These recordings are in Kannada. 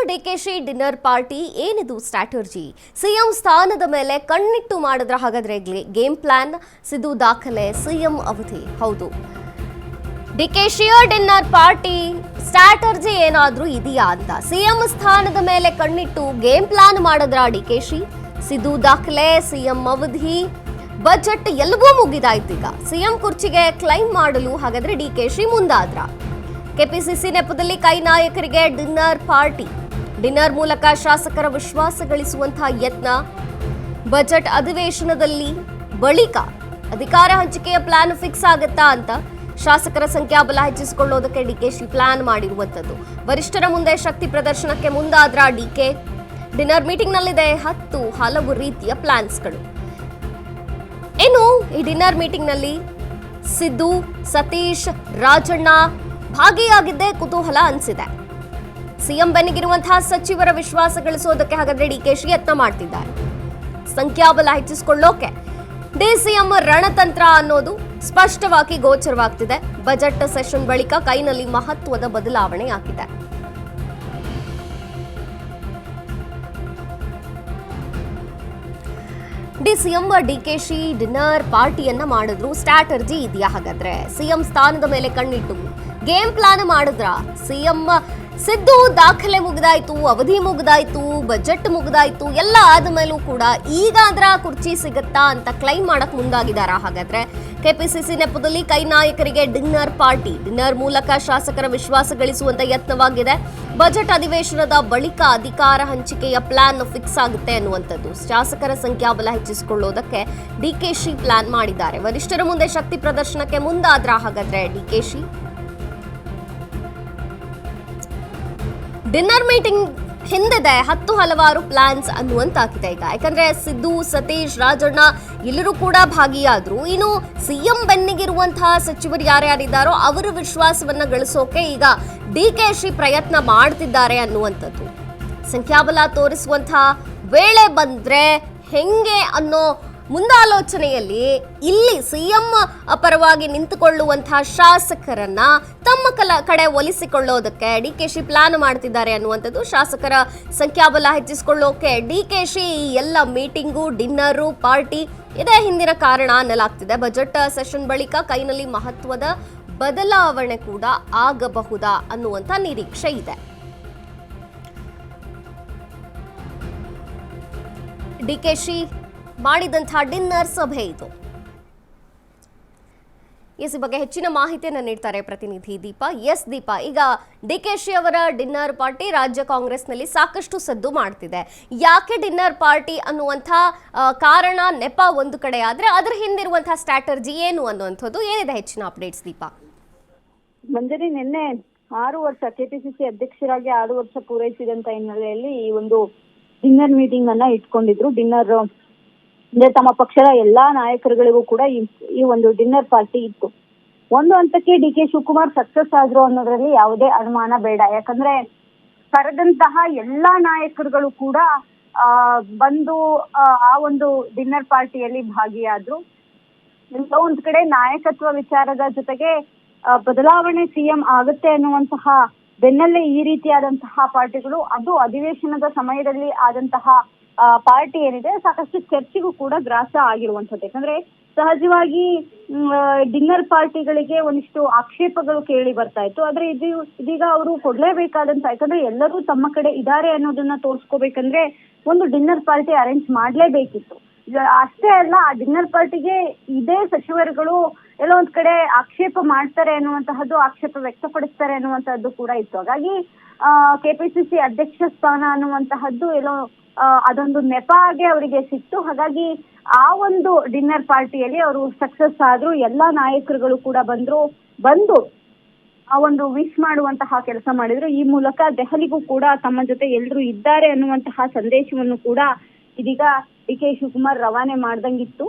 ಡಿಕೆಶಿ ಡಿನ್ನರ್ ಪಾರ್ಟಿ ಏನಿದು ಸ್ಟ್ರಾಟರ್ಜಿ? ಸಿಎಂ ಸ್ಥಾನದ ಮೇಲೆ ಕಣ್ಣಿಟ್ಟು ಮಾಡಿದ್ರ ಹಾಗಾದ್ರೆ ಗೇಮ್ ಪ್ಲಾನ್, ಸಿದ್ದು ದಾಖಲೆ, ಸಿಎಂ ಅವಧಿ. ಹೌದು, ಡಿಕೆಶಿಯ ಡಿನ್ನರ್ ಪಾರ್ಟಿ ಸ್ಟ್ರಾಟರ್ಜಿ ಏನಾದ್ರೂ ಇದೆಯಾ ಅಂತ ಸಿಎಂ ಸ್ಥಾನದ ಮೇಲೆ ಕಣ್ಣಿಟ್ಟು ಗೇಮ್ ಪ್ಲಾನ್ ಮಾಡಿದ್ರ ಡಿಕೆಶಿ. ಸಿದ್ದು ದಾಖಲೆ, ಸಿಎಂ ಅವಧಿ, ಬಜೆಟ್ ಎಲ್ಲವೂ ಮುಗಿದಾಯ್ತು. ಈಗ ಸಿಎಂ ಕುರ್ಚಿಗೆ ಕ್ಲೈಮ್ ಮಾಡಲು ಹಾಗಾದ್ರೆ ಡಿಕೆಶಿ ಮುಂದಾದ್ರ. ಕೆಪಿಸಿಸಿ ನೆಪದಲ್ಲಿ ಕೈ ನಾಯಕರಿಗೆ ಡಿನ್ನರ್ ಪಾರ್ಟಿ, ಡಿನ್ನರ್ ಮೂಲಕ ಶಾಸಕರ ವಿಶ್ವಾಸ ಗಳಿಸುವಂತಹ ಯತ್ನ. ಬಜೆಟ್ ಅಧಿವೇಶನದಲ್ಲಿ ಬಳಿಕ ಅಧಿಕಾರ ಹಂಚಿಕೆಯ ಪ್ಲಾನ್ ಫಿಕ್ಸ್ ಆಗುತ್ತಾ ಅಂತ ಶಾಸಕರ ಸಂಖ್ಯಾಬಲ ಹೆಚ್ಚಿಸಿಕೊಳ್ಳೋದಕ್ಕೆ ಡಿಕೆಶಿ ಪ್ಲಾನ್ ಮಾಡಿರುವಂಥದ್ದು. ವರಿಷ್ಠರ ಮುಂದೆ ಶಕ್ತಿ ಪ್ರದರ್ಶನಕ್ಕೆ ಮುಂದಾದ್ರ ಡಿಕೆ. ಡಿನ್ನರ್ ಮೀಟಿಂಗ್ನಲ್ಲಿದೆ 10 ಹಲವು ರೀತಿಯ ಪ್ಲಾನ್ಸ್ಗಳು. ಇನ್ನು ಈ ಡಿನ್ನರ್ ಮೀಟಿಂಗ್ನಲ್ಲಿ ಸಿದ್ದು, ಸತೀಶ್, ರಾಜಣ್ಣ ಭಾಗಿಯಾಗಿದ್ದೇ ಕುತೂಹಲ ಅನಿಸಿದೆ. ಸಿಎಂ ಬೆನ್ನಿಗಿರುವಂತಹ ಸಚಿವರ ವಿಶ್ವಾಸ ಗಳಿಸೋದಕ್ಕೆ ಹಾಗಾದ್ರೆ ಡಿಕೆಶಿ ಯತ್ನ ಮಾಡ್ತಿದ್ದಾರೆ. ಸಂಖ್ಯಾಬಲ ಹೆಚ್ಚಿಸಿಕೊಳ್ಳೋಕೆ ಡಿಸಿಎಂ ರಣತಂತ್ರ ಅನ್ನೋದು ಸ್ಪಷ್ಟವಾಗಿ ಗೋಚರವಾಗ್ತಿದೆ. ಬಜೆಟ್ ಸೆಷನ್ ಬಳಿಕ ಕೈನಲ್ಲಿ ಮಹತ್ವದ ಬದಲಾವಣೆ ಆಗಿದೆ. ಡಿಸಿಎಂ ಡಿಕೆಶಿ ಡಿನ್ನರ್ ಪಾರ್ಟಿಯನ್ನ ಮಾಡಿದ್ರು. ಸ್ಟ್ರಾಟರ್ಜಿ ಇದೆಯಾ ಹಾಗಾದ್ರೆ? ಸಿಎಂ ಸ್ಥಾನದ ಮೇಲೆ ಕಣ್ಣಿಟ್ಟು ಗೇಮ್ ಪ್ಲಾನ್ ಮಾಡಿದ್ರ? ಸಿಎಂ ಸಿದ್ದು ದಾಖಲೆ ಮುಗಿದಾಯ್ತು, ಅವಧಿ ಮುಗಿದಾಯ್ತು, ಬಜೆಟ್ ಮುಗಿದಾಯ್ತು, ಎಲ್ಲ ಆದ್ಮೇಲೂ ಕೂಡ ಈಗ ಅದರ ಕುರ್ಚಿ ಸಿಗುತ್ತಾ ಅಂತ ಕ್ಲೈಮ್ ಮಾಡಕ್ ಮುಂದಾಗಿದಾರ ಹಾಗಾದ್ರೆ? ಕೆಪಿಸಿಸಿ ನೆಪದಲ್ಲಿ ಕೈ ನಾಯಕರಿಗೆ ಡಿನ್ನರ್ ಪಾರ್ಟಿ, ಡಿನ್ನರ್ ಮೂಲಕ ಶಾಸಕರ ವಿಶ್ವಾಸ ಗಳಿಸುವಂತ ಯತ್ನವಾಗಿದೆ. ಬಜೆಟ್ ಅಧಿವೇಶನದ ಬಳಿಕ ಅಧಿಕಾರ ಹಂಚಿಕೆಯ ಪ್ಲಾನ್ ಫಿಕ್ಸ್ ಆಗುತ್ತೆ ಅನ್ನುವಂಥದ್ದು. ಶಾಸಕರ ಸಂಖ್ಯಾಬಲ ಹೆಚ್ಚಿಸಿಕೊಳ್ಳೋದಕ್ಕೆ ಡಿಕೆಶಿ ಪ್ಲಾನ್ ಮಾಡಿದ್ದಾರೆ. ವರಿಷ್ಠರ ಮುಂದೆ ಶಕ್ತಿ ಪ್ರದರ್ಶನಕ್ಕೆ ಮುಂದಾದ್ರ ಹಾಗಾದ್ರೆ ಡಿಕೆಶಿ? ಡಿನ್ನರ್ ಮೀಟಿಂಗ್ ಹಿಂದಿದೆ 10 ಹಲವಾರು ಪ್ಲಾನ್ಸ್ ಅನ್ನುವಂತಾಗಿದೆ ಈಗ. ಯಾಕಂದ್ರೆ ಸಿದ್ದು, ಸತೀಶ್, ರಾಜಣ್ಣ ಎಲ್ಲರೂ ಕೂಡ ಭಾಗಿಯಾದ್ರು. ಇನ್ನು ಸಿಎಂ ಬೆನ್ನಿಗಿರುವಂತಹ ಸಚಿವರು ಯಾರ್ಯಾರಿದ್ದಾರೋ ಅವರ ವಿಶ್ವಾಸವನ್ನ ಗಳಿಸೋಕೆ ಈಗ ಡಿಕೆಶಿ ಪ್ರಯತ್ನ ಮಾಡ್ತಿದ್ದಾರೆ ಅನ್ನುವಂಥದ್ದು. ಸಂಖ್ಯಾಬಲ ತೋರಿಸುವಂತಹ ವೇಳೆ ಬಂದ್ರೆ ಹೆಂಗೆ ಅನ್ನೋ ಮುಂದಾಲೋಚನೆಯಲ್ಲಿ ಇಲ್ಲಿ ಸಿಎಂ ಪರವಾಗಿ ನಿಂತುಕೊಳ್ಳುವಂತಹ ಶಾಸಕರನ್ನ ತಮ್ಮ ಕಡೆ ಒಲಿಸಿಕೊಳ್ಳೋದಕ್ಕೆ ಡಿಕೆಶಿ ಪ್ಲಾನ್ ಮಾಡ್ತಿದ್ದಾರೆ ಅನ್ನುವಂಥದ್ದು. ಶಾಸಕರ ಸಂಖ್ಯಾಬಲ ಹೆಚ್ಚಿಸಿಕೊಳ್ಳೋಕೆ ಡಿಕೆಶಿ ಎಲ್ಲ ಮೀಟಿಂಗು, ಡಿನ್ನರು, ಪಾರ್ಟಿ ಇದೇ ಹಿಂದಿನ ಕಾರಣ ಅನ್ನಲಾಗ್ತಿದೆ. ಬಜೆಟ್ ಸೆಷನ್ ಬಳಿಕ ಕೈನಲ್ಲಿ ಮಹತ್ವದ ಬದಲಾವಣೆ ಕೂಡ ಆಗಬಹುದಾ ಅನ್ನುವಂಥ ನಿರೀಕ್ಷೆ ಇದೆ. ಡಿಕೆಶಿ ಮಾಡಿದಂತಹ ಡಿನ್ನರ್ ಸಭೆ ಇದು. ಈ ಬಗ್ಗೆ ಹೆಚ್ಚಿನ ಮಾಹಿತಿಯನ್ನು ನೀಡ್ತಾರೆ ಪ್ರತಿನಿಧಿ ದೀಪಾ. ಎಸ್ ದೀಪಾ, ಈಗ ಡಿಕೆಶಿ ಅವರ ಡಿನ್ನರ್ ಪಾರ್ಟಿ ರಾಜ್ಯ ಕಾಂಗ್ರೆಸ್ನಲ್ಲಿ ಸಾಕಷ್ಟು ಸದ್ದು ಮಾಡ್ತಿದೆ. ಯಾಕೆ ಡಿನ್ನರ್ ಪಾರ್ಟಿ ಅನ್ನುವಂಥ ಕಾರಣ ನೆಪ ಒಂದು ಕಡೆ ಆದ್ರೆ ಅದರ ಹಿಂದಿರುವಂತಹ ಸ್ಟ್ರಾಟರ್ಜಿ ಏನು ಅನ್ನುವಂಥದ್ದು ಏನಿದೆ? ಹೆಚ್ಚಿನ ಅಪ್ಡೇಟ್ಸ್ ದೀಪಾ. ಮಂಜರಿ, ನಿನ್ನೆ 6 ವರ್ಷ ಕೆಪಿಸಿಸಿ ಅಧ್ಯಕ್ಷರಾಗಿ 6 ವರ್ಷ ಪೂರೈಸಿದಂತ ಹಿನ್ನೆಲೆಯಲ್ಲಿ ಈ ಒಂದು ಡಿನ್ನರ್ ಮೀಟಿಂಗ್ ಅನ್ನ ಇಟ್ಕೊಂಡಿದ್ರು. ಡಿನ್ನರ್ ಅಂದ್ರೆ ತಮ್ಮ ಪಕ್ಷದ ಎಲ್ಲಾ ನಾಯಕರುಗಳಿಗೂ ಕೂಡ ಈ ಒಂದು ಡಿನ್ನರ್ ಪಾರ್ಟಿ ಇತ್ತು. ಒಂದು ಹಂತಕ್ಕೆ ಡಿ.ಕೆ. ಶಿವಕುಮಾರ್ ಸಕ್ಸಸ್ ಆದ್ರು ಅನ್ನೋದ್ರಲ್ಲಿ ಯಾವುದೇ ಅನುಮಾನ ಬೇಡ. ಯಾಕಂದ್ರೆ ಕರೆದಂತಹ ಎಲ್ಲಾ ನಾಯಕರುಗಳು ಕೂಡ ಬಂದು ಆ ಒಂದು ಡಿನ್ನರ್ ಪಾರ್ಟಿಯಲ್ಲಿ ಭಾಗಿಯಾದ್ರು. ಎಲ್ಲೋ ಒಂದ್ ಕಡೆ ನಾಯಕತ್ವ ವಿಚಾರದ ಜೊತೆಗೆ ಬದಲಾವಣೆ ಸಿಎಂ ಆಗುತ್ತೆ ಅನ್ನುವಂತಹ ಬೆನ್ನಲ್ಲೇ ಈ ರೀತಿಯಾದಂತಹ ಪಾರ್ಟಿಗಳು, ಅದು ಅಧಿವೇಶನದ ಸಮಯದಲ್ಲಿ ಆದಂತಹ ಪಾರ್ಟಿ ಏನಿದೆ ಸಾಕಷ್ಟು ಚರ್ಚೆಗೂ ಕೂಡ ಗ್ರಾಸ ಆಗಿರುವಂತದ್ದು. ಯಾಕಂದ್ರೆ ಸಹಜವಾಗಿ ಡಿನ್ನರ್ ಪಾರ್ಟಿಗಳಿಗೆ ಒಂದಿಷ್ಟು ಆಕ್ಷೇಪಗಳು ಕೇಳಿ ಬರ್ತಾ ಇತ್ತು. ಆದ್ರೆ ಇದೀಗ ಅವರು ಕೊಡ್ಲೇಬೇಕಾದಂತ, ಯಾಕಂದ್ರೆ ಎಲ್ಲರೂ ತಮ್ಮ ಕಡೆ ಇದ್ದಾರೆ ಅನ್ನೋದನ್ನ ತೋರ್ಸ್ಕೋಬೇಕಂದ್ರೆ ಒಂದು ಡಿನ್ನರ್ ಪಾರ್ಟಿ ಅರೇಂಜ್ ಮಾಡ್ಲೇಬೇಕಿತ್ತು. ಅಷ್ಟೇ ಅಲ್ಲ, ಆ ಡಿನ್ನರ್ ಪಾರ್ಟಿಗೆ ಇದೇ ಸಚಿವರುಗಳು ಎಲ್ಲೋ ಒಂದ್ ಕಡೆ ಆಕ್ಷೇಪ ಮಾಡ್ತಾರೆ ಅನ್ನುವಂತಹದ್ದು, ಆಕ್ಷೇಪ ವ್ಯಕ್ತಪಡಿಸ್ತಾರೆ ಅನ್ನುವಂತಹದ್ದು ಕೂಡ ಇತ್ತು. ಹಾಗಾಗಿ ಕೆಪಿಸಿಸಿ ಅಧ್ಯಕ್ಷ ಸ್ಥಾನ ಅನ್ನುವಂತಹದ್ದು ಎಲ್ಲೋ ಅದೊಂದು ನೆಪ ಆಗಿ ಅವರಿಗೆ ಸಿಕ್ತು. ಹಾಗಾಗಿ ಆ ಒಂದು ಡಿನ್ನರ್ ಪಾರ್ಟಿಯಲ್ಲಿ ಅವರು ಸಕ್ಸಸ್ ಆದ್ರು. ಎಲ್ಲಾ ನಾಯಕರುಗಳು ಕೂಡ ಬಂದು ಆ ಒಂದು ವಿಶ್ ಮಾಡುವಂತಹ ಕೆಲಸ ಮಾಡಿದ್ರು. ಈ ಮೂಲಕ ದೆಹಲಿಗೂ ಕೂಡ ತಮ್ಮ ಜೊತೆ ಎಲ್ಲರೂ ಇದ್ದಾರೆ ಅನ್ನುವಂತಹ ಸಂದೇಶವನ್ನು ಕೂಡ ಇದೀಗ ಡಿ.ಕೆ. ಶಿವಕುಮಾರ್ ರವಾನೆ ಮಾಡ್ದಂಗಿತ್ತು.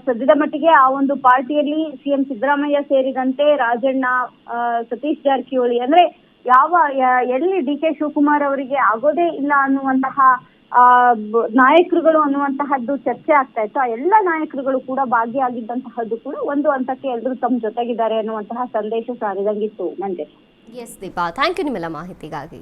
ಸದ್ಯದ ಮಟ್ಟಿಗೆ ಆ ಒಂದು ಪಾರ್ಟಿಯಲ್ಲಿ ಸಿಎಂ ಸಿದ್ದರಾಮಯ್ಯ ಸೇರಿದಂತೆ ರಾಜಣ್ಣ, ಸತೀಶ್ ಜಾರಕಿಹೊಳಿ, ಅಂದ್ರೆ ಎಲ್ಲಿ ಡಿ.ಕೆ. ಶಿವಕುಮಾರ್ ಅವರಿಗೆ ಆಗೋದೇ ಇಲ್ಲ ಅನ್ನುವಂತಹ ನಾಯಕರುಗಳು ಅನ್ನುವಂತಹದ್ದು ಚರ್ಚೆ ಆಗ್ತಾ ಇತ್ತು. ಆ ಎಲ್ಲ ನಾಯಕರುಗಳು ಕೂಡ ಭಾಗಿಯಾಗಿದ್ದಂತಹದ್ದು ಕೂಡ ಒಂದು ಹಂತಕ್ಕೆ ಎಲ್ಲರೂ ತಮ್ಮ ಜೊತೆಗಿದ್ದಾರೆ ಅನ್ನುವಂತಹ ಸಂದೇಶ ಸಾರಿದಂಗಿತ್ತು. ಮಂಜೆ. ಎಸ್ ದೀಪಾ, ಥ್ಯಾಂಕ್ ಯು ನಿಮ್ಮೆಲ್ಲ ಮಾಹಿತಿಗಾಗಿ.